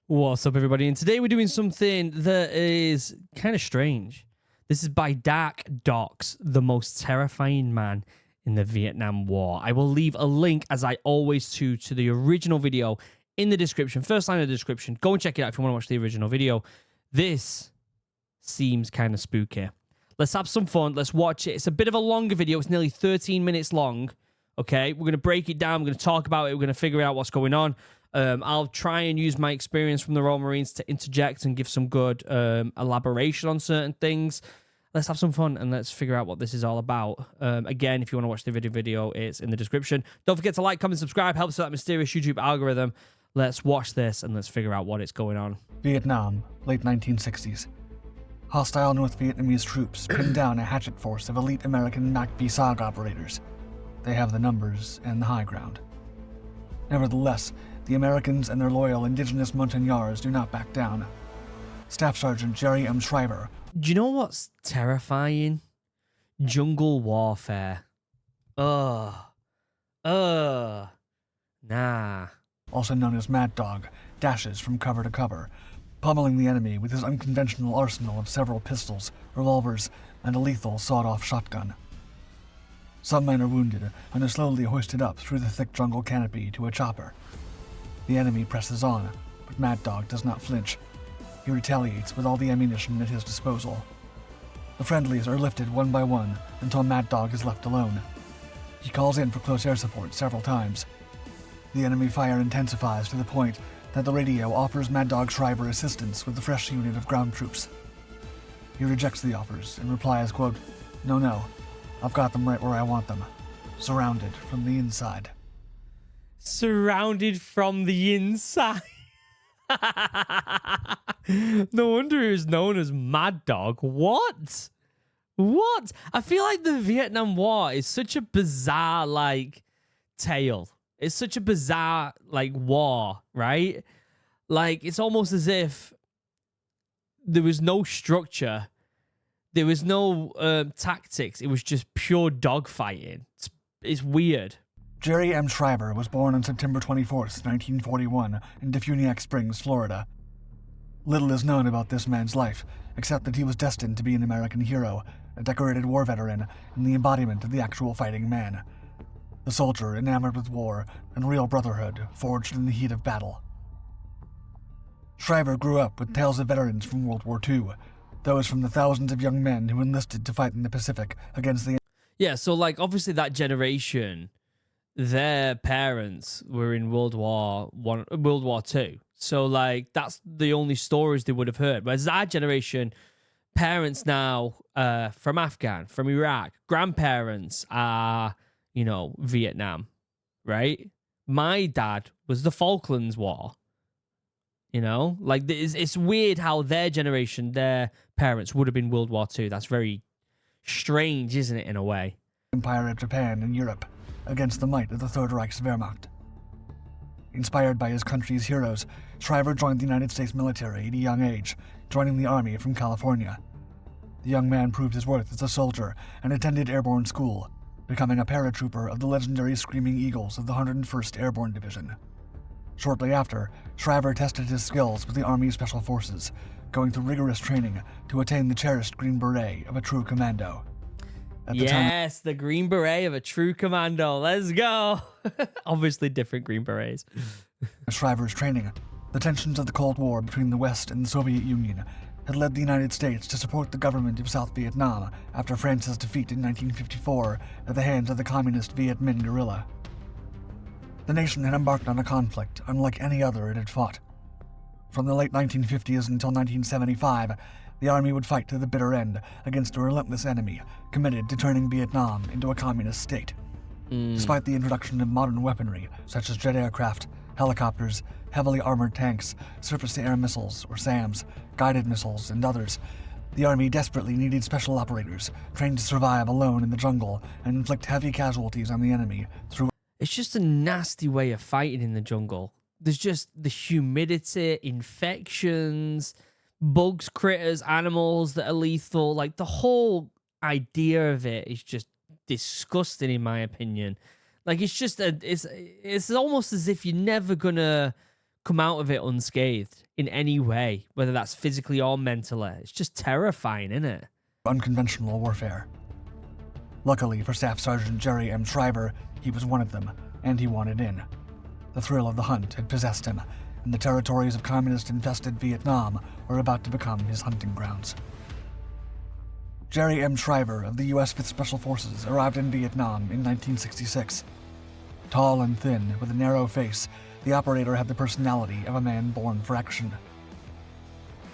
What's up, everybody? And today we're doing something that is kind of strange. This is by Dark Docs, the most terrifying man in the Vietnam War. I will leave a link, as I always do, to the original video in the description. First line of the description. Go and check it out if you want to watch the original video. This seems kind of spooky. Let's have some fun. Let's watch it. It's a bit of a longer video. It's nearly 13 minutes long. Okay, we're going to break it down. We're going to talk about it. We're going to figure out what's going on. I'll try and use my experience from the Royal Marines to interject and give some good elaboration on certain things. Let's have some fun and let's figure out what this is all about. Again, if you want to watch the video, it's in the description. Don't forget to like, comment, subscribe. Helps with that mysterious YouTube algorithm. Let's watch this and let's figure out what is going on. Vietnam, late 1960s. Hostile North Vietnamese troops pinned down a hatchet force of elite American MAC-B-SOG operators. They have the numbers and the high ground. Nevertheless, the Americans and their loyal indigenous Montagnards do not back down. Staff Sergeant Jerry M. Schreiber. Do you know what's terrifying? Jungle warfare. Nah. Also known as Mad Dog, dashes from cover to cover, pummeling the enemy with his unconventional arsenal of several pistols, revolvers, and a lethal sawed-off shotgun. Some men are wounded and are slowly hoisted up through the thick jungle canopy to a chopper. The enemy presses on, but Mad Dog does not flinch. He retaliates with all the ammunition at his disposal. The friendlies are lifted one by one until Mad Dog is left alone. He calls in for close air support several times. The enemy fire intensifies to the point that the radio offers Mad Dog Schreiber assistance with a fresh unit of ground troops. He rejects the offers and replies, quote, No, I've got them right where I want them, surrounded from the inside. Surrounded from the inside. No wonder he was known as Mad Dog. What? I feel like the Vietnam War is such a bizarre, tale. It's such a bizarre, war, right? Like, it's almost as if there was no structure. There was no tactics. It was just pure dogfighting. It's weird. Jerry M. Schreiber was born on September 24, 1941, in Defuniak Springs, Florida. Little is known about this man's life, except that he was destined to be an American hero, a decorated war veteran, and the embodiment of the actual fighting man. The soldier enamored with war and real brotherhood forged in the heat of battle. Schreiber grew up with tales of veterans from World War II, those from the thousands of young men who enlisted to fight in the Pacific against the... Yeah, so, obviously that generation, their parents were in World War II. So, that's the only stories they would have heard. Whereas our generation, parents now from Afghan, from Iraq, grandparents are, Vietnam, right? My dad was the Falklands War. It's weird how their generation, their parents would have been World War II. That's very strange, isn't it, in a way? Empire of Japan and Europe against the might of the Third Reich's Wehrmacht. Inspired by his country's heroes, Schreiber joined the United States military at a young age, joining the Army from California. The young man proved his worth as a soldier and attended airborne school, becoming a paratrooper of the legendary Screaming Eagles of the 101st Airborne Division. Shortly after, Schreiber tested his skills with the Army Special Forces, going through rigorous training to attain the cherished Green Beret of a true commando. Yes, the Green Beret of a true commando. Let's go. Obviously different Green Berets. Schreiber's training, the tensions of the Cold War between the West and the Soviet Union had led the United States to support the government of South Vietnam after France's defeat in 1954 at the hands of the communist Viet Minh guerrilla. The nation had embarked on a conflict unlike any other it had fought. From the late 1950s until 1975, the Army would fight to the bitter end against a relentless enemy committed to turning Vietnam into a communist state. Despite the introduction of modern weaponry, such as jet aircraft, helicopters, heavily armored tanks, surface-to-air missiles, or SAMs, guided missiles, and others, the Army desperately needed special operators trained to survive alone in the jungle and inflict heavy casualties on the enemy through... It's just a nasty way of fighting in the jungle. There's just the humidity, infections, bugs, critters, animals that are lethal. The whole idea of it is just disgusting, in my opinion. It's almost as if you're never gonna come out of it unscathed in any way, whether that's physically or mentally. It's just terrifying, isn't it? Unconventional warfare. Luckily for Staff Sergeant Jerry M. Shriver, he was one of them, and he wanted in. The thrill of the hunt had possessed him, and the territories of communist-infested Vietnam were about to become his hunting grounds. Jerry M. Shriver of the U.S. 5th Special Forces arrived in Vietnam in 1966. Tall and thin, with a narrow face, the operator had the personality of a man born for action.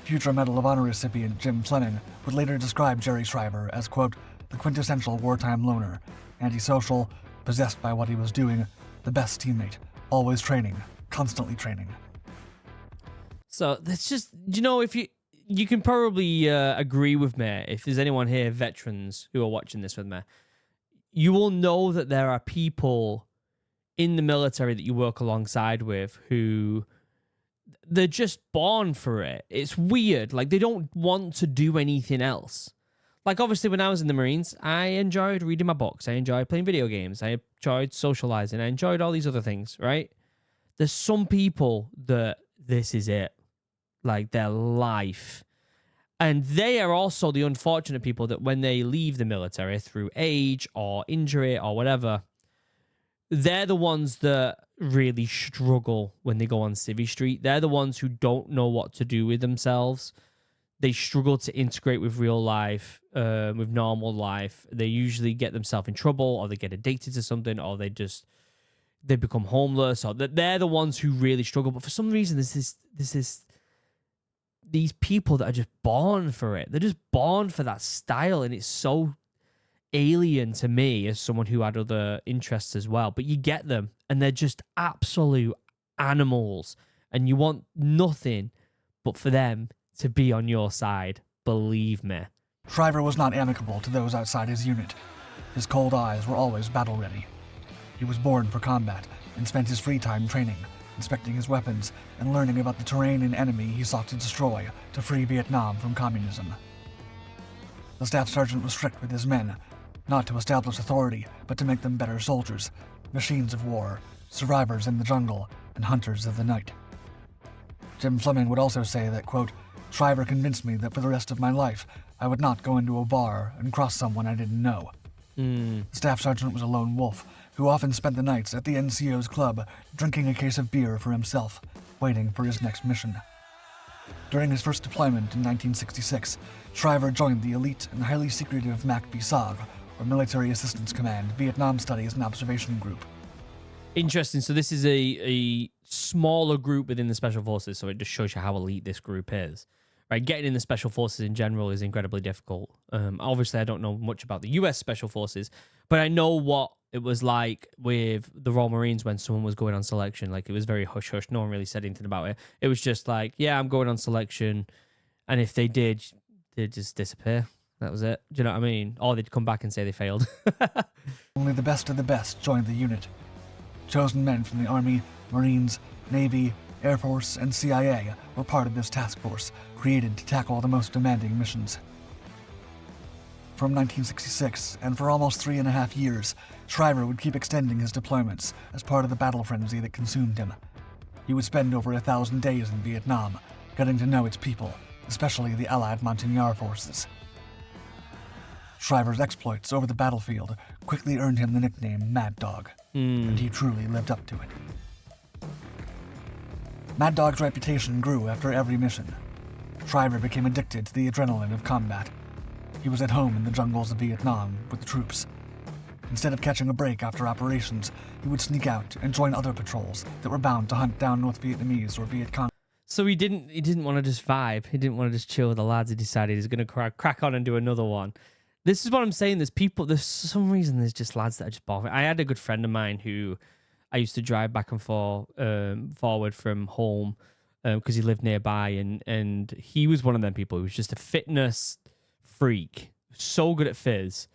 Future Medal of Honor recipient Jim Fleming would later describe Jerry Shriver as, quote, the quintessential wartime loner, antisocial, possessed by what he was doing, the best teammate, always training, constantly training. So that's just, if you can probably agree with me, if there's anyone here, veterans who are watching this with me, you will know that there are people in the military that you work alongside with who they're just born for it. It's weird. Like, they don't want to do anything else. Like, obviously, when I was in the Marines, I enjoyed reading my books. I enjoyed playing video games. I enjoyed socializing. I enjoyed all these other things, right? There's some people that this is it. Like, their life. And they are also the unfortunate people that when they leave the military through age or injury or whatever, they're the ones that really struggle when they go on Civvy Street. They're the ones who don't know what to do with themselves. They struggle to integrate with real life, with normal life. They usually get themselves in trouble, or they get addicted to something, or they become homeless, or they're the ones who really struggle. But for some reason, these people that are just born for it. They're just born for that style, and it's so alien to me as someone who had other interests as well. But you get them, and they're just absolute animals, and you want nothing but for them to be on your side. Believe me. Shriver was not amicable to those outside his unit. His cold eyes were always battle-ready. He was born for combat and spent his free time training, inspecting his weapons, and learning about the terrain and enemy he sought to destroy to free Vietnam from communism. The staff sergeant was strict with his men, not to establish authority, but to make them better soldiers, machines of war, survivors in the jungle, and hunters of the night. Jim Fleming would also say that, quote, Shriver convinced me that for the rest of my life, I would not go into a bar and cross someone I didn't know. The staff sergeant was a lone wolf, who often spent the nights at the NCO's club, drinking a case of beer for himself, waiting for his next mission. During his first deployment in 1966, Shriver joined the elite and highly secretive MAC-BSOG, or Military Assistance Command, Vietnam Studies and Observation Group. Interesting. So this is a smaller group within the Special Forces, so it just shows you how elite this group is. Right, getting in the Special Forces in general is incredibly difficult. Obviously, I don't know much about the US Special Forces, but I know what it was like with the Royal Marines when someone was going on selection. Like, it was very hush-hush. No one really said anything about it. It was just like, yeah, I'm going on selection, and if they did, they'd just disappear. That was it. Do you know what I mean? Or they'd come back and say they failed. Only the best of the best joined the unit. Chosen men from the Army, Marines, Navy, Air Force, and CIA were part of this task force, created to tackle the most demanding missions. From 1966, and for almost 3.5 years, Shriver would keep extending his deployments as part of the battle frenzy that consumed him. He would spend over 1,000 days in Vietnam, getting to know its people, especially the Allied Montagnard forces. Shriver's exploits over the battlefield quickly earned him the nickname Mad Dog, and he truly lived up to it. Mad Dog's reputation grew after every mission. Shriver became addicted to the adrenaline of combat. He was at home in the jungles of Vietnam with the troops. Instead of catching a break after operations, he would sneak out and join other patrols that were bound to hunt down North Vietnamese or Viet Cong. So he didn't want to just vibe. He didn't want to just chill with the lads. He decided he's going to crack on and do another one. This is what I'm saying. There's some reason there's just lads that are just boring. I had a good friend of mine who I used to drive back and forward from home because he lived nearby, and he was one of them people who was just a fitness freak, so good at fizz,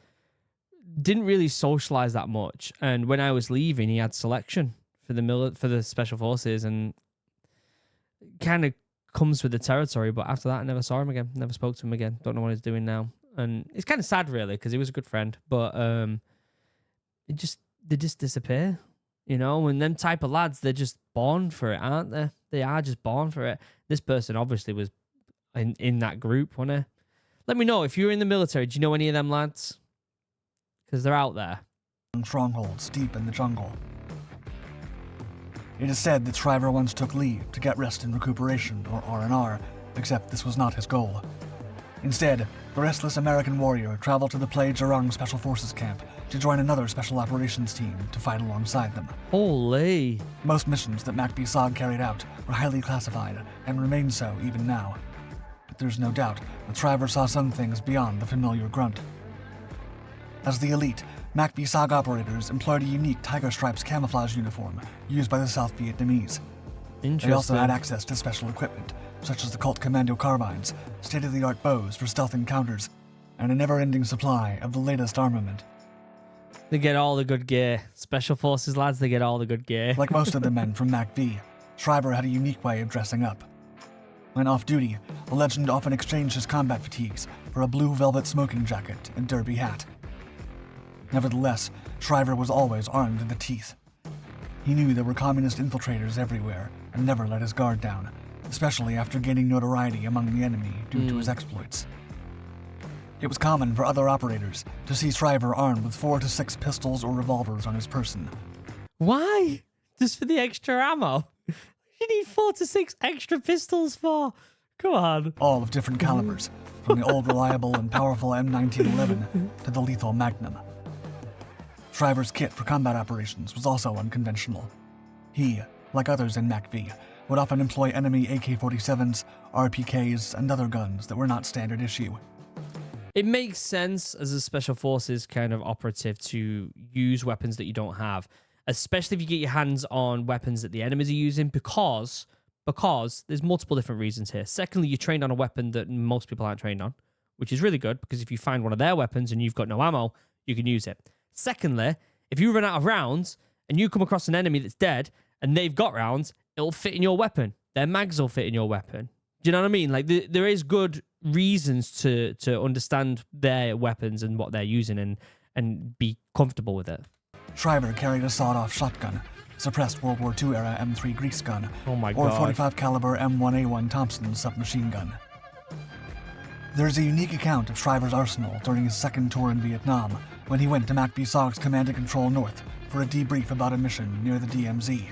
didn't really socialize that much. And when I was leaving, he had selection for the Special Forces, and kind of comes with the territory. But after that, I never saw him again, never spoke to him again. Don't know what he's doing now. And it's kind of sad, really, because he was a good friend, but they just disappear, you know. And them type of lads, they're just born for it, aren't they? They are just born for it. This person obviously was in that group, wasn't he? Let me know if you're in the military. Do you know any of them lads? Because they're out there. Strongholds deep in the jungle. It is said that Shriver once took leave to get rest and recuperation, or R&R, except this was not his goal. Instead, the restless American warrior traveled to the Plei Jarung Special Forces camp to join another special operations team to fight alongside them. Holy. Most missions that MACB-SOG carried out were highly classified and remain so even now. But there's no doubt that Shriver saw some things beyond the familiar grunt. As the elite, MACB-SOG operators employed a unique Tiger Stripes camouflage uniform used by the South Vietnamese. Interesting. They also had access to special equipment, such as the Colt Commando carbines, state-of-the-art bows for stealth encounters, and a never-ending supply of the latest armament. They get all the good gear. Special Forces lads, they get all the good gear. Like most of the men from MACV, Shriver had a unique way of dressing up. When off-duty, a legend often exchanged his combat fatigues for a blue velvet smoking jacket and derby hat. Nevertheless, Shriver was always armed to the teeth. He knew there were communist infiltrators everywhere and never let his guard down, especially after gaining notoriety among the enemy due to his exploits. It was common for other operators to see Shriver armed with 4 to 6 pistols or revolvers on his person. Why? Just for the extra ammo? You need 4 to 6 extra pistols for? Come on. All of different calibers, from the old reliable and powerful M1911 to the lethal Magnum. Shriver's kit for combat operations was also unconventional. He, like others in MACV, would often employ enemy AK-47s, RPKs, and other guns that were not standard issue. It makes sense as a Special Forces kind of operative to use weapons that you don't have, especially if you get your hands on weapons that the enemies are using, because there's multiple different reasons here. Secondly, you're trained on a weapon that most people aren't trained on, which is really good, because if you find one of their weapons and you've got no ammo, you can use it. Secondly, if you run out of rounds and you come across an enemy that's dead and they've got rounds, it'll fit in your weapon. Their mags will fit in your weapon. Do you know what I mean? Like, there is good reasons to understand their weapons and what they're using and be comfortable with it. Shriver carried a sawed-off shotgun, suppressed World War II era M3 Grease gun, Oh my or god. 45 caliber M1A1 Thompson submachine gun. There is a unique account of Shriver's arsenal during his second tour in Vietnam, when he went to MACV-SOG's Command and Control North for a debrief about a mission near the DMZ.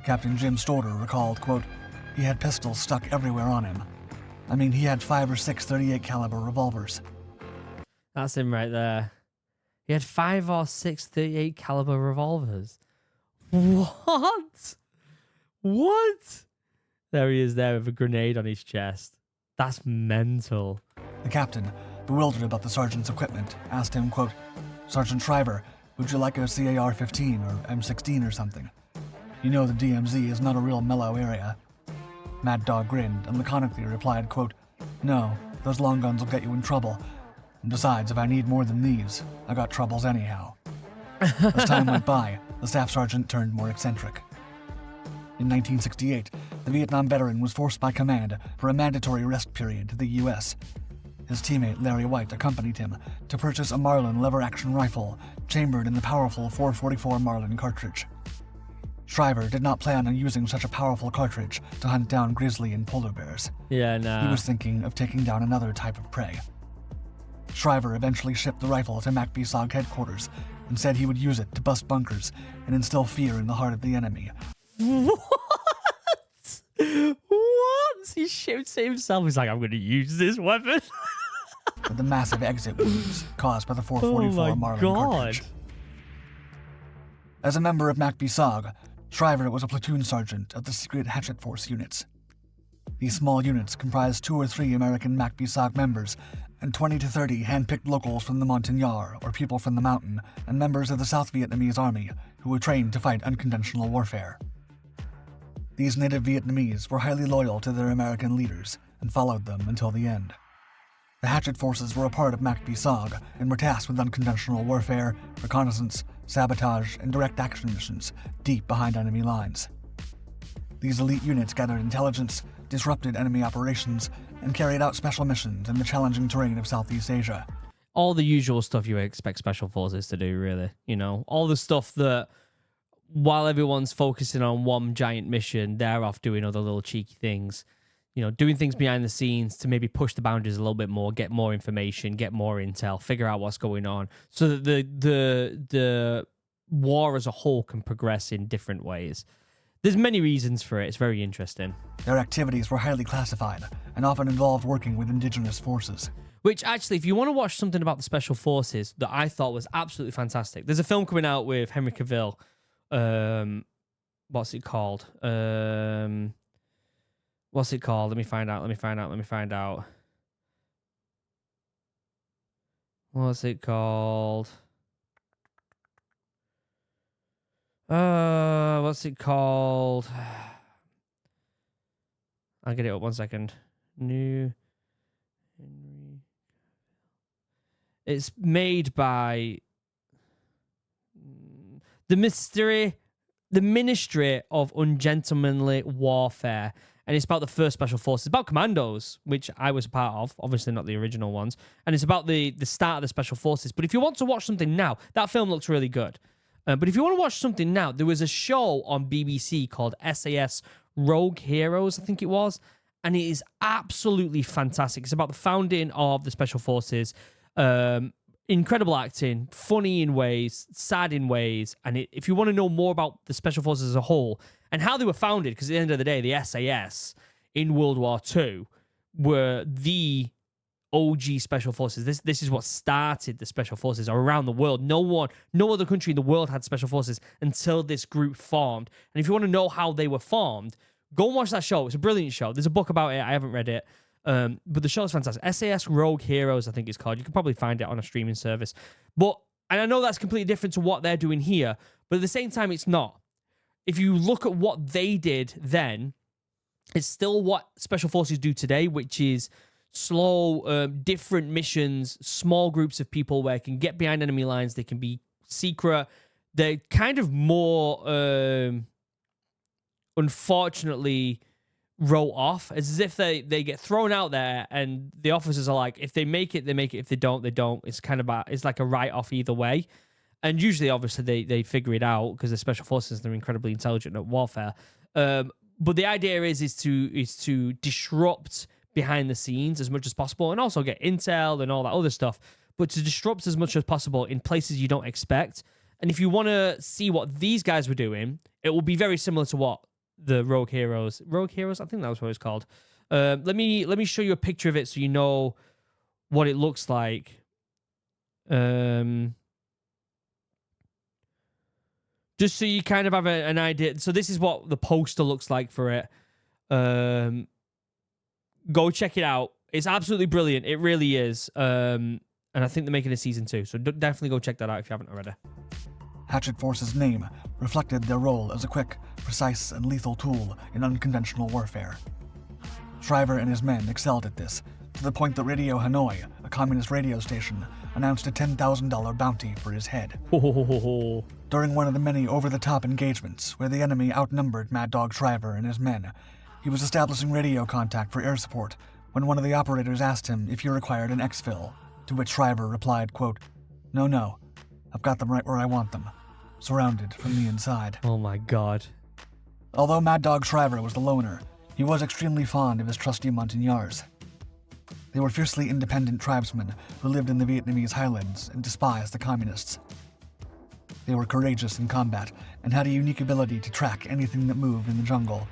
Captain Jim Storter recalled, quote, "He had pistols stuck everywhere on him. I mean, he had 5 or 6 .38 caliber revolvers." That's him right there. He had 5 or 6 .38 caliber revolvers. What? What? There he is there with a grenade on his chest. That's mental. The captain, bewildered about the sergeant's equipment, asked him, quote, "Sergeant Shriver, would you like a CAR-15 or M16 or something? You know the DMZ is not a real mellow area." Mad Dog grinned and laconically replied, quote, "No, those long guns will get you in trouble. And besides, if I need more than these, I got troubles anyhow." As time went by, the staff sergeant turned more eccentric. In 1968, the Vietnam veteran was forced by command for a mandatory rest period to the U.S. His teammate Larry White accompanied him to purchase a Marlin lever-action rifle chambered in the powerful .444 Marlin cartridge. Shriver did not plan on using such a powerful cartridge to hunt down grizzly and polar bears. Yeah, nah. He was thinking of taking down another type of prey. Shriver eventually shipped the rifle to MACV-SOG headquarters and said he would use it to bust bunkers and instill fear in the heart of the enemy. What? What? He shoots it himself. He's like, I'm going to use this weapon. With the massive exit wounds caused by the .444 Oh my Marlin god. cartridge. As a member of MACV-SOG, Shriver was a platoon sergeant of the secret Hatchet Force units. These small units comprised 2 or 3 American MACV-SOG members and 20 to 30 hand-picked locals from the Montagnard, or people from the mountain, and members of the South Vietnamese army who were trained to fight unconventional warfare. These native Vietnamese were highly loyal to their American leaders and followed them until the end. The Hatchet Forces were a part of MACV-SOG and were tasked with unconventional warfare, reconnaissance, sabotage, and direct action missions deep behind enemy lines. These elite units gathered intelligence, disrupted enemy operations, and carried out special missions in the challenging terrain of Southeast Asia. All the usual stuff you expect Special Forces to do, really. You know, all the stuff that while everyone's focusing on one giant mission, they're off doing other little cheeky things. You know, doing things behind the scenes to maybe push the boundaries a little bit more, get more information, get more intel, figure out what's going on, so that the war as a whole can progress in different ways. There's many reasons for it. It's very interesting. Their activities were highly classified and often involved working with indigenous forces. Which, actually, if you want to watch something about the Special Forces that I thought was absolutely fantastic, there's a film coming out with Henry Cavill. What's it called? What's it called? Let me find out. What's it called? What's it called? I'll get it up 1 second. New Henry. It's made by the Ministry of Ungentlemanly Warfare. And it's about the first Special Forces. It's about Commandos, which I was a part of. Obviously not the original ones. And it's about the start of the Special Forces. But if you want to watch something now, that film looks really good. But if you want to watch something now, there was a show on BBC called SAS Rogue Heroes, I think it was. And it is absolutely fantastic. It's about the founding of the Special Forces. Incredible acting, funny in ways, sad in ways. And if you want to know more about the Special Forces as a whole and how they were founded, because at the end of the day, the SAS in World War II were the OG Special Forces. This is what started the Special Forces around the world. No other country in the world had Special Forces until this group formed. And if you want to know how they were formed, go and watch that show. It's a brilliant show. There's a book about it. I haven't read it. But the show is fantastic. SAS Rogue Heroes, I think it's called. You can probably find it on a streaming service. And I know that's completely different to what they're doing here, but at the same time, it's not. If you look at what they did then, it's still what Special Forces do today, which is slow, different missions, small groups of people where it can get behind enemy lines. They can be secret. They're kind of more, unfortunately, wrote off, as if they get thrown out there and the officers are like, if they make it, they make it. If they don't, they don't. It's kind of it's like a write-off either way. And usually, obviously, they figure it out because they're Special Forces, they're incredibly intelligent at warfare. But the idea is to disrupt behind the scenes as much as possible and also get intel and all that other stuff, but to disrupt as much as possible in places you don't expect. And if you want to see what these guys were doing, it will be very similar to what the Rogue Heroes, I think that was what it's called. Let me show you a picture of it so you know what it looks like. Just so you kind of have an idea. So this is what the poster looks like for it. Go check it out. It's absolutely brilliant. It really is. And I think they're making a season 2. So definitely go check that out if you haven't already. Hatchet Force's name reflected their role as a quick, precise, and lethal tool in unconventional warfare. Shriver and his men excelled at this, to the point that Radio Hanoi, a communist radio station, announced a $10,000 bounty for his head. During one of the many over-the-top engagements where the enemy outnumbered Mad Dog Shriver and his men, he was establishing radio contact for air support when one of the operators asked him if he required an exfil, to which Shriver replied, quote, No, I've got them right where I want them, surrounded from the inside. Oh my god. Although Mad Dog Shriver was the loner, he was extremely fond of his trusty Montagnards. They were fiercely independent tribesmen who lived in the Vietnamese highlands and despised the communists. They were courageous in combat and had a unique ability to track anything that moved in the jungle.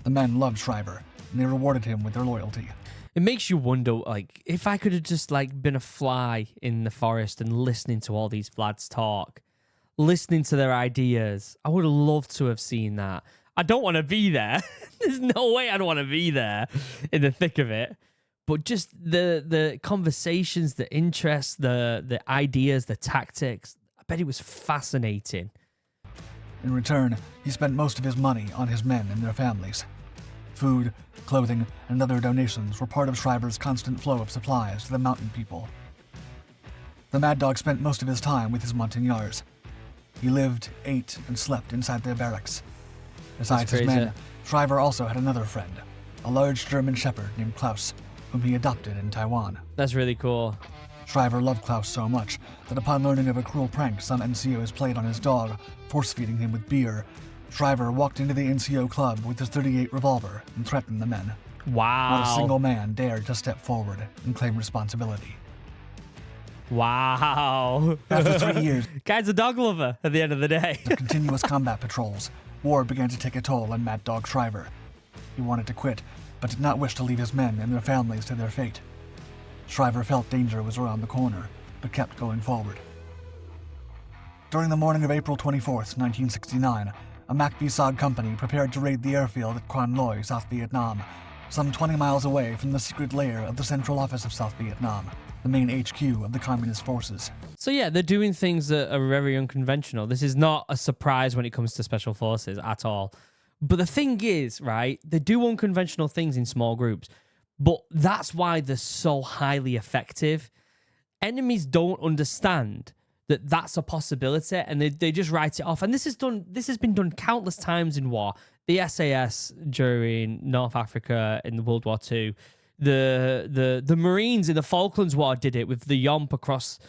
The men loved Shriver, and they rewarded him with their loyalty. It makes you wonder, like, if I could have just, like, been a fly in the forest and listening to all these lads talk, listening to their ideas, I would have loved to have seen that. I don't want to be there. There's no way I'd want to be there in the thick of it. But just the conversations, the interests, the ideas, the tactics, I bet it was fascinating. In return, he spent most of his money on his men and their families. Food, clothing, and other donations were part of Shriver's constant flow of supplies to the mountain people. The Mad Dog spent most of his time with his Montagnards. He lived, ate, and slept inside their barracks. Besides his men, Shriver also had another friend, a large German shepherd named Klaus, whom he adopted in Taiwan. That's really cool. Shriver loved Klaus so much that upon learning of a cruel prank some NCOs played on his dog, force-feeding him with beer, Shriver walked into the NCO club with his .38 revolver and threatened the men. Wow. Not a single man dared to step forward and claim responsibility. Wow. After 3 years Guy's a dog lover at the end of the day. of continuous combat patrols, war began to take a toll on Mad Dog Shriver. He wanted to quit, but did not wish to leave his men and their families to their fate. Shriver felt danger was around the corner, but kept going forward. During the morning of April 24th, 1969, a MAC-VSOG company prepared to raid the airfield at Quan Loi, South Vietnam, some 20 miles away from the secret lair of the Central Office of South Vietnam, the main HQ of the Communist forces. So yeah, they're doing things that are very unconventional. This is not a surprise when it comes to special forces at all. But the thing is, right, they do unconventional things in small groups, but that's why they're so highly effective. Enemies don't understand that that's a possibility, and they just write it off. And this has been done countless times in war. The SAS during North Africa in World War II, the Marines in the Falklands War did it with the Yomp across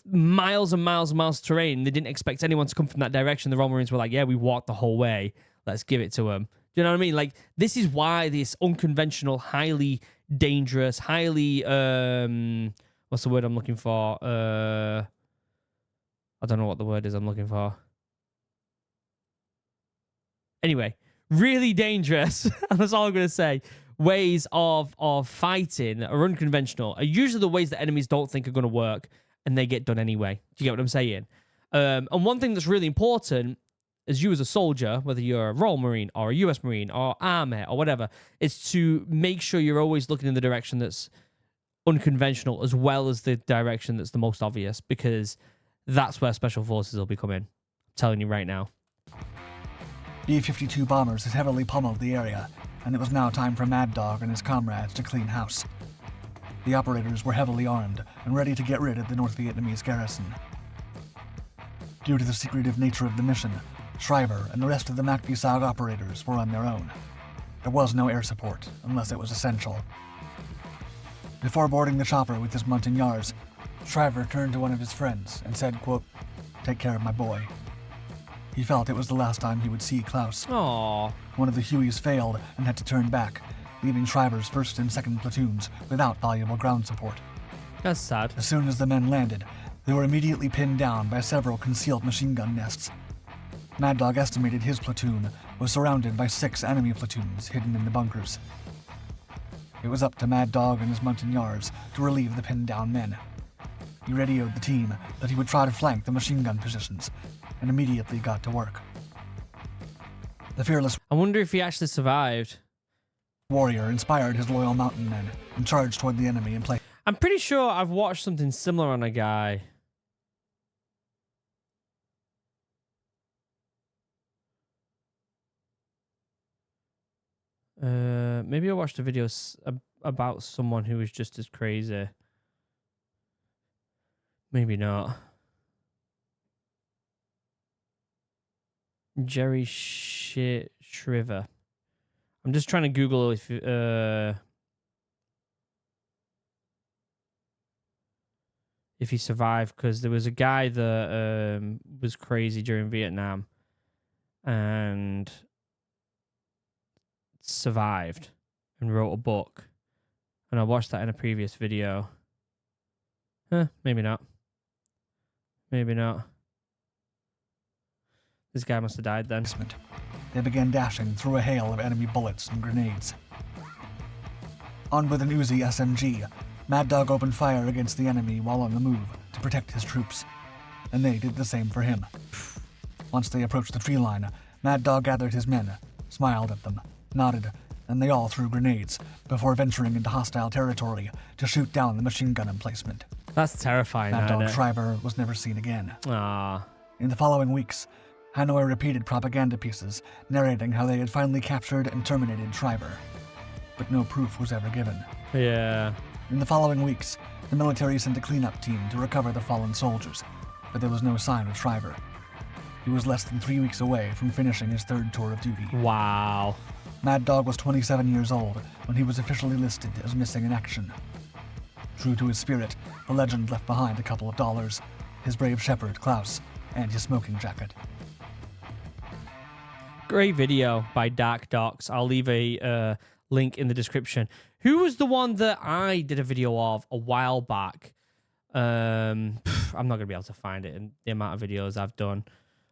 miles and miles and miles of terrain. They didn't expect anyone to come from that direction. The Royal Marines were like, yeah, we walked the whole way. Let's give it to them. Do you know what I mean? Like, this is why this unconventional, highly dangerous, highly, what's the word I'm looking for? I don't know what the word is I'm looking for. Anyway, really dangerous, that's all I'm going to say, ways of fighting that are unconventional are usually the ways that enemies don't think are going to work, and they get done anyway. Do you get what I'm saying? And one thing that's really important as you as a soldier, whether you're a Royal Marine or a US Marine or Army or whatever, is to make sure you're always looking in the direction that's unconventional as well as the direction that's the most obvious, because that's where special forces will be coming. I'm telling you right now. B-52 bombers had heavily pummeled the area, and it was now time for Mad Dog and his comrades to clean house. The operators were heavily armed and ready to get rid of the North Vietnamese garrison. Due to the secretive nature of the mission, Shriver and the rest of the MAC-VSOG operators were on their own. There was no air support, unless it was essential. Before boarding the chopper with his Montagnards, Shriver turned to one of his friends and said, quote, "Take care of my boy." He felt it was the last time he would see Klaus. Aww. One of the Hueys failed and had to turn back, leaving Shriver's 1st and 2nd platoons without valuable ground support. That's sad. As soon as the men landed, they were immediately pinned down by several concealed machine gun nests. Mad Dog estimated his platoon was surrounded by 6 enemy platoons hidden in the bunkers. It was up to Mad Dog and his Montagnards to relieve the pinned down men. He radioed the team that he would try to flank the machine gun positions, and immediately got to work. The fearless I wonder if he actually survived. warrior inspired his loyal mountain men and charged toward the enemy in place. I'm pretty sure I've watched something similar on a guy. Maybe I watched a video about someone who was just as crazy. Maybe not. Jerry Shriver. I'm just trying to Google if he survived, because there was a guy that was crazy during Vietnam and survived and wrote a book, and I watched that in a previous video. Maybe not. Maybe not. This guy must have died then. They began dashing through a hail of enemy bullets and grenades. Armed with an Uzi SMG, Mad Dog opened fire against the enemy while on the move to protect his troops, and they did the same for him. Once they approached the tree line, Mad Dog gathered his men, smiled at them, nodded, and they all threw grenades before venturing into hostile territory to shoot down the machine gun emplacement. That's terrifying, Mad Dog isn't it? Shriver was never seen again. Ah. In the following weeks, Hanoi repeated propaganda pieces narrating how they had finally captured and terminated Shriver, but no proof was ever given. Yeah. In the following weeks, the military sent a cleanup team to recover the fallen soldiers, but there was no sign of Shriver. He was less than 3 weeks away from finishing his 3rd tour of duty. Wow. Mad Dog was 27 years old when he was officially listed as missing in action. True to his spirit, the legend left behind a couple of dollars, his brave shepherd, Klaus, and his smoking jacket. Great video by Dark Docs. I'll leave a link in the description. Who was the one that I did a video of a while back? I'm not going to be able to find it in the amount of videos I've done.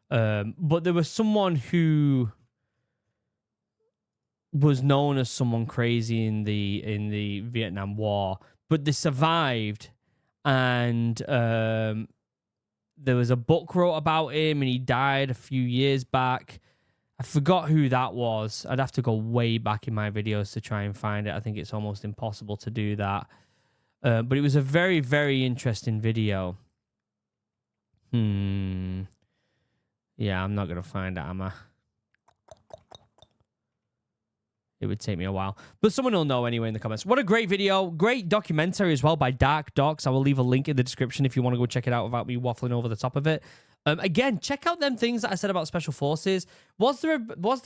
But there was someone who was known as someone crazy in the Vietnam War, but they survived, and there was a book wrote about him, and he died a few years back. I forgot who that was. I'd have to go way back in my videos to try and find it. I think it's almost impossible to do that. But it was a very, very interesting video. Yeah, I'm not going to find it, am I? It would take me a while. But someone will know anyway in the comments. What a great video. Great documentary as well by Dark Docs. I will leave a link in the description if you want to go check it out without me waffling over the top of it. Again, check out them things that I said about Special Forces. Was there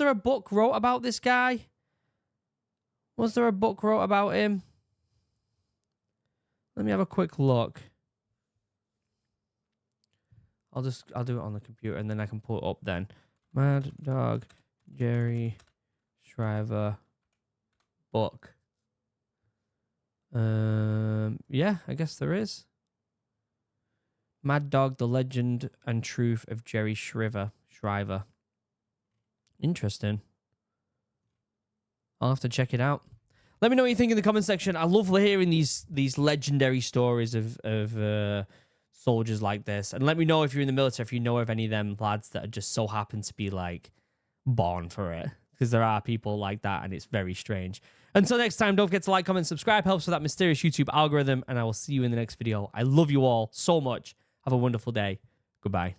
a book wrote about this guy? Was there a book wrote about him? Let me have a quick look. I'll do it on the computer and then I can pull it up then. Mad Dog Jerry Shriver book. Yeah, I guess there is. Mad Dog, The Legend and Truth of Jerry Shriver. Interesting. I'll have to check it out. Let me know what you think in the comment section. I love hearing these legendary stories of soldiers like this. And let me know if you're in the military, if you know of any of them lads that are just so happen to be like born for it. Because there are people like that and it's very strange. Until next time, don't forget to like, comment, subscribe. Helps with that mysterious YouTube algorithm. And I will see you in the next video. I love you all so much. Have a wonderful day. Goodbye.